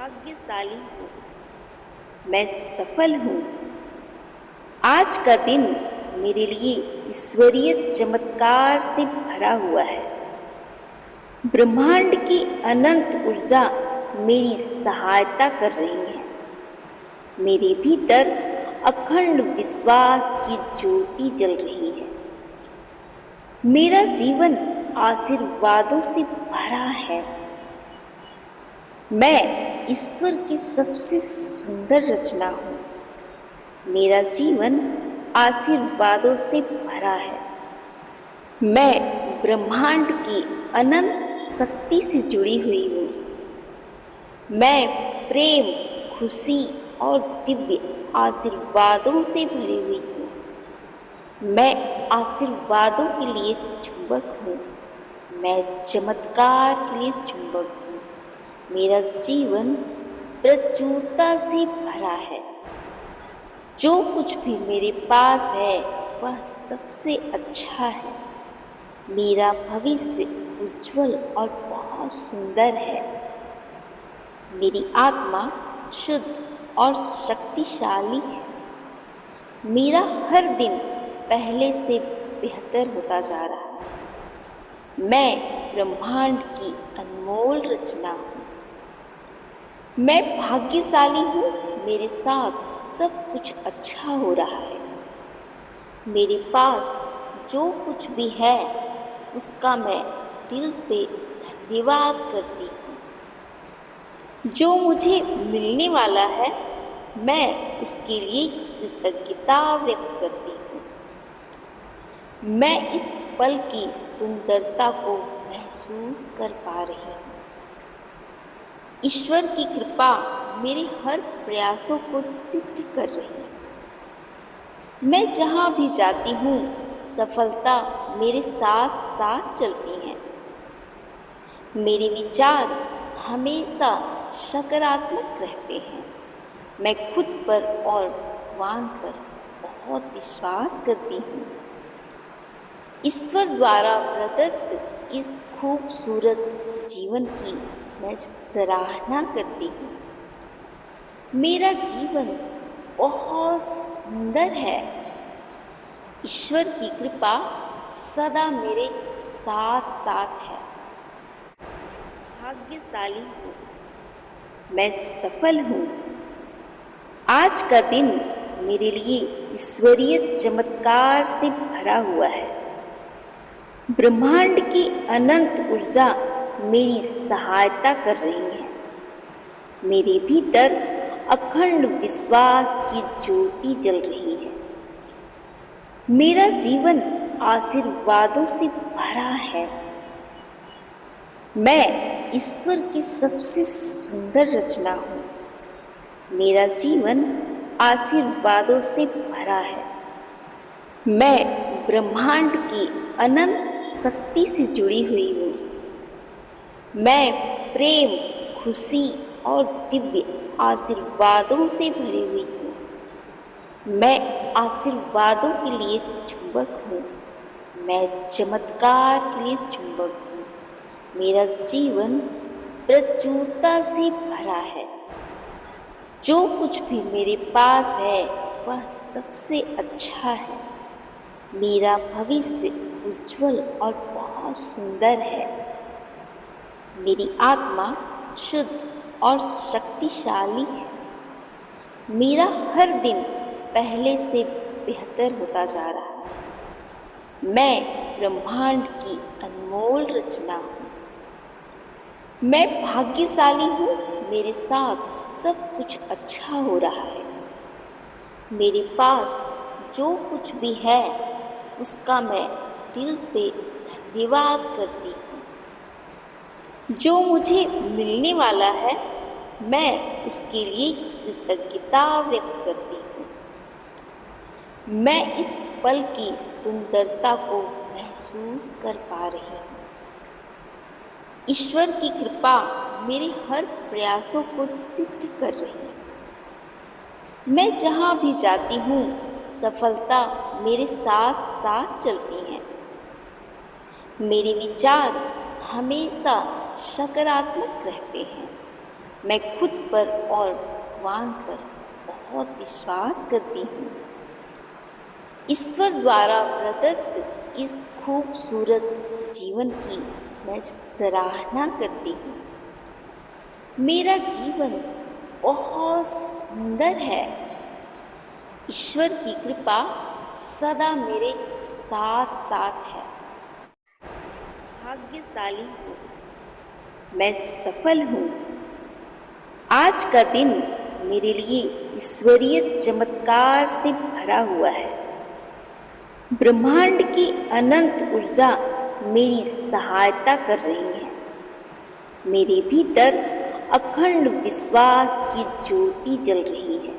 भाग्यशाली हूँ, मैं सफल हूँ। आज का दिन मेरे लिए ईश्वरीय चमत्कार से भरा हुआ है। ब्रह्मांड की अनंत ऊर्जा मेरी सहायता कर रही है। मेरे भीतर अखंड विश्वास की ज्योति जल रही है। मेरा जीवन आशीर्वादों से भरा है। मैं ईश्वर की सबसे सुंदर रचना हूँ। मेरा जीवन आशीर्वादों से भरा है। मैं ब्रह्मांड की अनंत शक्ति से जुड़ी हुई हूँ। मैं प्रेम, खुशी और दिव्य आशीर्वादों से भरी हुई हूँ। मैं आशीर्वादों के लिए चुंबक हूँ। मैं चमत्कार के लिए चुंबक हूँ। मेरा जीवन प्रचुरता से भरा है। जो कुछ भी मेरे पास है वह सबसे अच्छा है। मेरा भविष्य उज्जवल और बहुत सुंदर है। मेरी आत्मा शुद्ध और शक्तिशाली है। मेरा हर दिन पहले से बेहतर होता जा रहा है। मैं ब्रह्मांड की अनमोल रचना हूँ। मैं भाग्यशाली हूँ। मेरे साथ सब कुछ अच्छा हो रहा है। मेरे पास जो कुछ भी है उसका मैं दिल से धन्यवाद करती हूँ। जो मुझे मिलने वाला है मैं उसके लिए कृतज्ञता व्यक्त करती हूँ। मैं इस पल की सुंदरता को महसूस कर पा रही हूँ। ईश्वर की कृपा मेरे हर प्रयासों को सिद्ध कर रही है। मैं जहाँ भी जाती हूँ सफलता मेरे साथ साथ चलती है। मेरे विचार हमेशा सकारात्मक रहते हैं। मैं खुद पर और भगवान पर बहुत विश्वास करती हूँ। ईश्वर द्वारा प्रदत्त इस खूबसूरत जीवन की मैं सराहना करती हूँ। मेरा जीवन बहुत सुंदर है। ईश्वर की कृपा सदा मेरे साथ साथ है। भाग्यशाली हूँ, मैं सफल हूँ। आज का दिन मेरे लिए ईश्वरीय चमत्कार से भरा हुआ है। ब्रह्मांड की अनंत ऊर्जा मेरी सहायता कर रही है। मेरे भीतर अखंड विश्वास की ज्योति जल रही है। मेरा जीवन आशीर्वादों से भरा है। मैं ईश्वर की सबसे सुंदर रचना हूँ। मेरा जीवन आशीर्वादों से भरा है। मैं ब्रह्मांड की अनंत शक्ति से जुड़ी हुई हूँ। मैं प्रेम, खुशी और दिव्य आशीर्वादों से भरी हुई हूँ। मैं आशीर्वादों के लिए चुंबक हूँ। मैं चमत्कार के लिए चुंबक हूँ। मेरा जीवन प्रचुरता से भरा है। जो कुछ भी मेरे पास है वह सबसे अच्छा है। मेरा भविष्य उज्जवल और बहुत सुंदर है। मेरी आत्मा शुद्ध और शक्तिशाली है। मेरा हर दिन पहले से बेहतर होता जा रहा है। मैं ब्रह्मांड की अनमोल रचना हूँ। मैं भाग्यशाली हूँ। मेरे साथ सब कुछ अच्छा हो रहा है। मेरे पास जो कुछ भी है उसका मैं दिल से धन्यवाद करती हूँ। जो मुझे मिलने वाला है मैं उसके लिए कृतज्ञता व्यक्त करती हूँ। मैं इस पल की सुंदरता को महसूस कर पा रही हूँ। ईश्वर की कृपा मेरे हर प्रयासों को सिद्ध कर रही है। मैं जहाँ भी जाती हूँ सफलता मेरे साथ साथ चलती है। मेरे विचार हमेशा सकारात्मक रहते हैं। मैं खुद पर और भगवान पर बहुत विश्वास करती हूँ। ईश्वर द्वारा प्रदत्त इस खूबसूरत जीवन की मैं सराहना करती हूँ। मेरा जीवन बहुत सुंदर है। ईश्वर की कृपा सदा मेरे साथ साथ है। भाग्यशाली हूँ, मैं सफल हूँ। आज का दिन मेरे लिए ईश्वरीय चमत्कार से भरा हुआ है। ब्रह्मांड की अनंत ऊर्जा मेरी सहायता कर रही है। मेरे भीतर अखंड विश्वास की ज्योति जल रही है।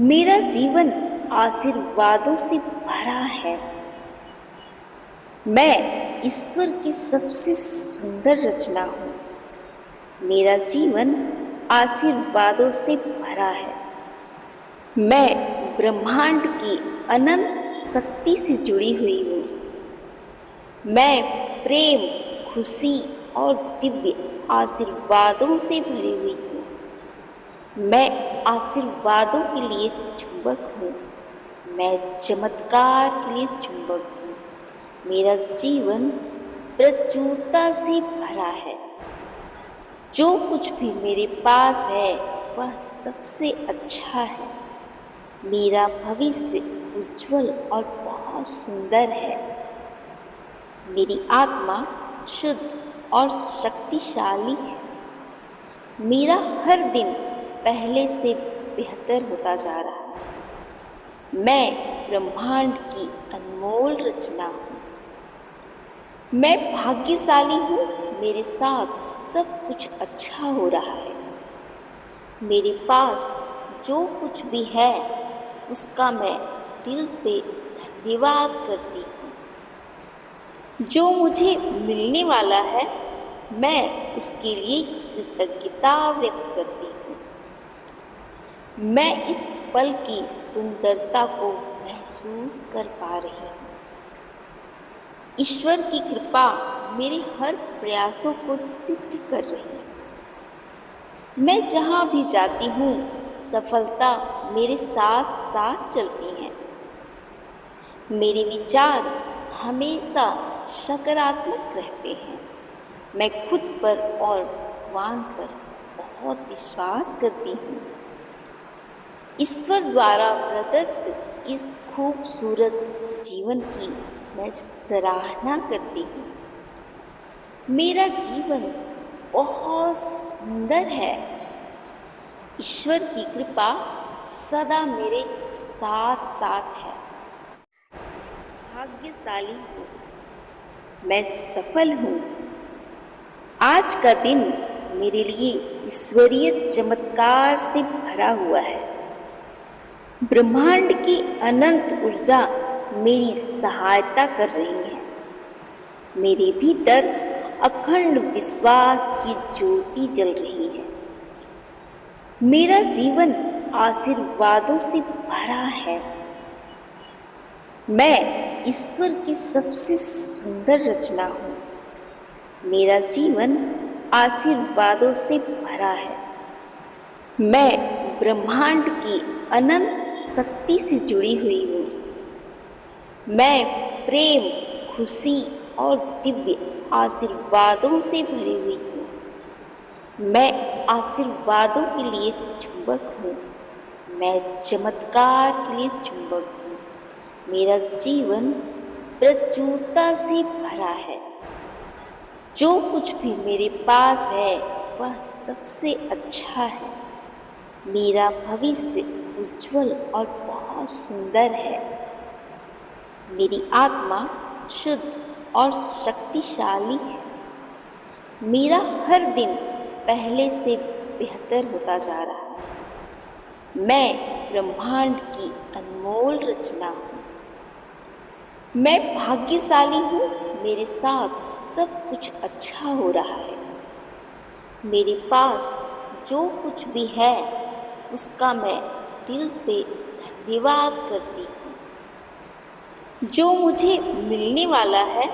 मेरा जीवन आशीर्वादों से भरा है। मैं ईश्वर की सबसे सुंदर रचना हूँ। मेरा जीवन आशीर्वादों से भरा है। मैं ब्रह्मांड की अनंत शक्ति से जुड़ी हुई हूँ। मैं प्रेम, खुशी और दिव्य आशीर्वादों से भरी हुई हूँ। मैं आशीर्वादों के लिए चुंबक हूँ। मैं चमत्कार के लिए चुंबक हूँ। मेरा जीवन प्रचुरता से भरा है। जो कुछ भी मेरे पास है वह सबसे अच्छा है। मेरा भविष्य उज्जवल और बहुत सुंदर है। मेरी आत्मा शुद्ध और शक्तिशाली है। मेरा हर दिन पहले से बेहतर होता जा रहा है। मैं ब्रह्मांड की अनमोल रचना हूँ। मैं भाग्यशाली हूँ। मेरे साथ सब कुछ अच्छा हो रहा है। मेरे पास जो कुछ भी है उसका मैं दिल से धन्यवाद करती हूँ। जो मुझे मिलने वाला है मैं उसके लिए कृतज्ञता व्यक्त करती हूँ। मैं इस पल की सुंदरता को महसूस कर पा रही हूँ। ईश्वर की कृपा मेरे हर प्रयासों को सिद्ध कर रही है। मैं जहाँ भी जाती हूँ सफलता मेरे साथ साथ चलती है। मेरे विचार हमेशा सकारात्मक रहते हैं। मैं खुद पर और भगवान पर बहुत विश्वास करती हूँ। ईश्वर द्वारा प्रदत्त इस खूबसूरत जीवन की मैं सराहना करती हूँ। मेरा जीवन बहुत सुंदर है। ईश्वर की कृपा सदा मेरे साथ साथ है। भाग्यशाली हूँ, मैं सफल हूँ। आज का दिन मेरे लिए ईश्वरीय चमत्कार से भरा हुआ है। ब्रह्मांड की अनंत ऊर्जा मेरी सहायता कर रही है। मेरे भीतर अखंड विश्वास की ज्योति जल रही है। मेरा जीवन आशीर्वादों से भरा है। मैं ईश्वर की सबसे सुंदर रचना हूँ। मेरा जीवन आशीर्वादों से भरा है। मैं ब्रह्मांड की अनंत शक्ति से जुड़ी हुई हूँ। मैं प्रेम, खुशी और दिव्य आशीर्वादों से भरी हुई हूँ। मैं आशीर्वादों के लिए चुंबक हूँ। मैं चमत्कार के लिए चुंबक हूँ। मेरा जीवन प्रचुरता से भरा है। जो कुछ भी मेरे पास है वह सबसे अच्छा है। मेरा भविष्य उज्जवल और बहुत सुंदर है। मेरी आत्मा शुद्ध और शक्तिशाली है। मेरा हर दिन पहले से बेहतर होता जा रहा है। मैं ब्रह्मांड की अनमोल रचना हूँ। मैं भाग्यशाली हूँ। मेरे साथ सब कुछ अच्छा हो रहा है। मेरे पास जो कुछ भी है उसका मैं दिल से धन्यवाद करती हूँ। जो मुझे मिलने वाला है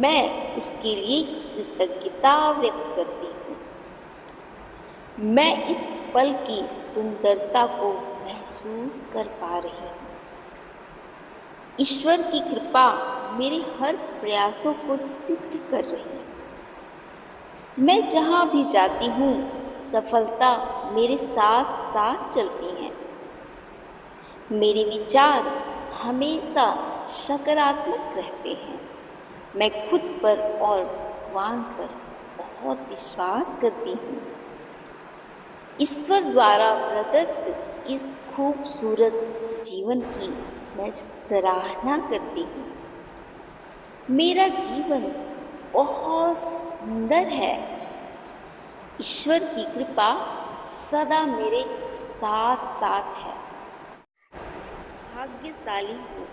मैं उसके लिए कृतज्ञता व्यक्त करती हूँ। मैं इस पल की सुंदरता को महसूस कर पा रही हूँ। ईश्वर की कृपा मेरे हर प्रयासों को सिद्ध कर रही है। मैं जहाँ भी जाती हूँ सफलता मेरे साथ साथ चलती है। मेरे विचार हमेशा सकारात्मक रहते हैं। मैं खुद पर और भगवान पर बहुत विश्वास करती हूँ। ईश्वर द्वारा प्रदत्त इस खूबसूरत जीवन की मैं सराहना करती हूँ। मेरा जीवन बहुत सुंदर है। ईश्वर की कृपा सदा मेरे साथ साथ है। भाग्यशाली हूँ,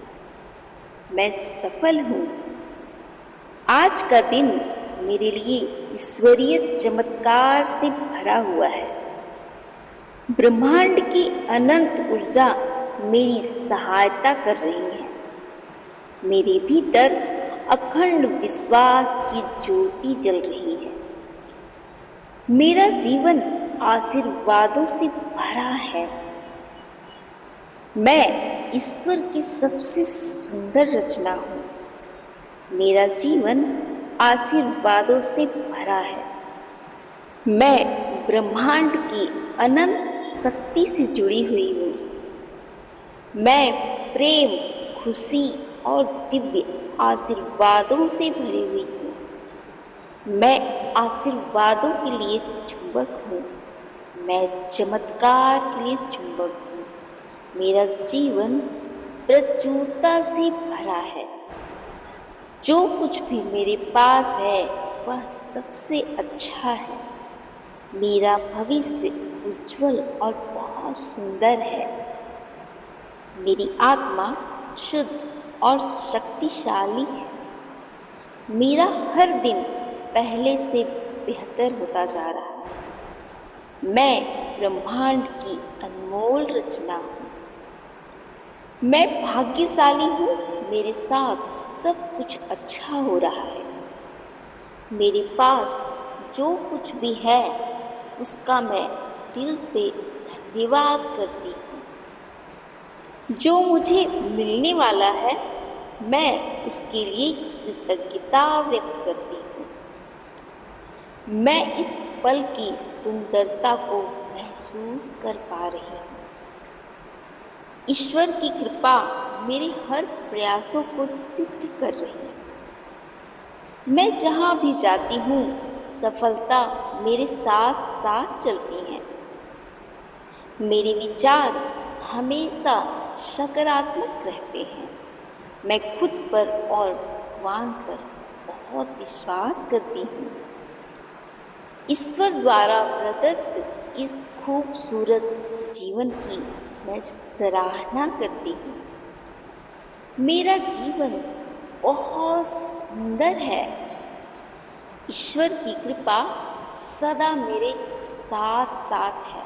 मैं सफल हूँ। आज का दिन मेरे लिए ईश्वरीय चमत्कार से भरा हुआ है। ब्रह्मांड की अनंत ऊर्जा मेरी सहायता कर रही है। मेरे भीतर अखंड विश्वास की ज्योति जल रही है। मेरा जीवन आशीर्वादों से भरा है। मैं ईश्वर की सबसे सुंदर रचना हूँ। मेरा जीवन आशीर्वादों से भरा है। मैं ब्रह्मांड की अनंत शक्ति से जुड़ी हुई हूँ। मैं प्रेम, खुशी और दिव्य आशीर्वादों से भरी हुई हूँ। मैं आशीर्वादों के लिए चुंबक हूँ। मैं चमत्कार के लिए चुंबक हूँ। मेरा जीवन प्रचुरता से भरा है। जो कुछ भी मेरे पास है वह सबसे अच्छा है। मेरा भविष्य उज्जवल और बहुत सुंदर है। मेरी आत्मा शुद्ध और शक्तिशाली है। मेरा हर दिन पहले से बेहतर होता जा रहा है। मैं ब्रह्मांड की अनमोल रचना हूँ। मैं भाग्यशाली हूँ। मेरे साथ सब कुछ अच्छा हो रहा है। मेरे पास जो कुछ भी है उसका मैं दिल से धन्यवाद करती हूँ। जो मुझे मिलने वाला है मैं उसके लिए कृतज्ञता व्यक्त करती हूँ। मैं इस पल की सुंदरता को महसूस कर पा रही हूँ। ईश्वर की कृपा मेरे हर प्रयासों को सिद्ध कर रही है। मैं जहाँ भी जाती हूँ सफलता मेरे साथ साथ चलती है। मेरे विचार हमेशा सकारात्मक रहते हैं। मैं खुद पर और भगवान पर बहुत विश्वास करती हूँ। ईश्वर द्वारा प्रदत्त इस खूबसूरत जीवन की मैं सराहना करती हूँ। मेरा जीवन बहुत सुंदर है। ईश्वर की कृपा सदा मेरे साथ साथ है।